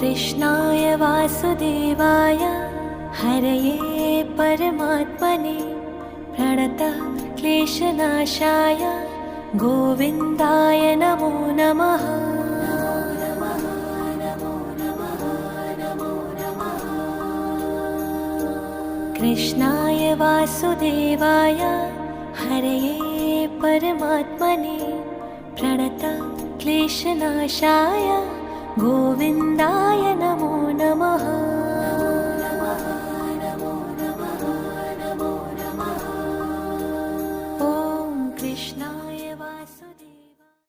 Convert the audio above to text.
कृष्णाय वासुदेवाय हरये परमात्मने प्रणतः क्लेशनाशाय गोविन्दाय नमो नमः। कृष्णाय वासुदेवाय हरये परमात्मने प्रणतः क्लेशनाशाय गोविन्दाय नमो नमः।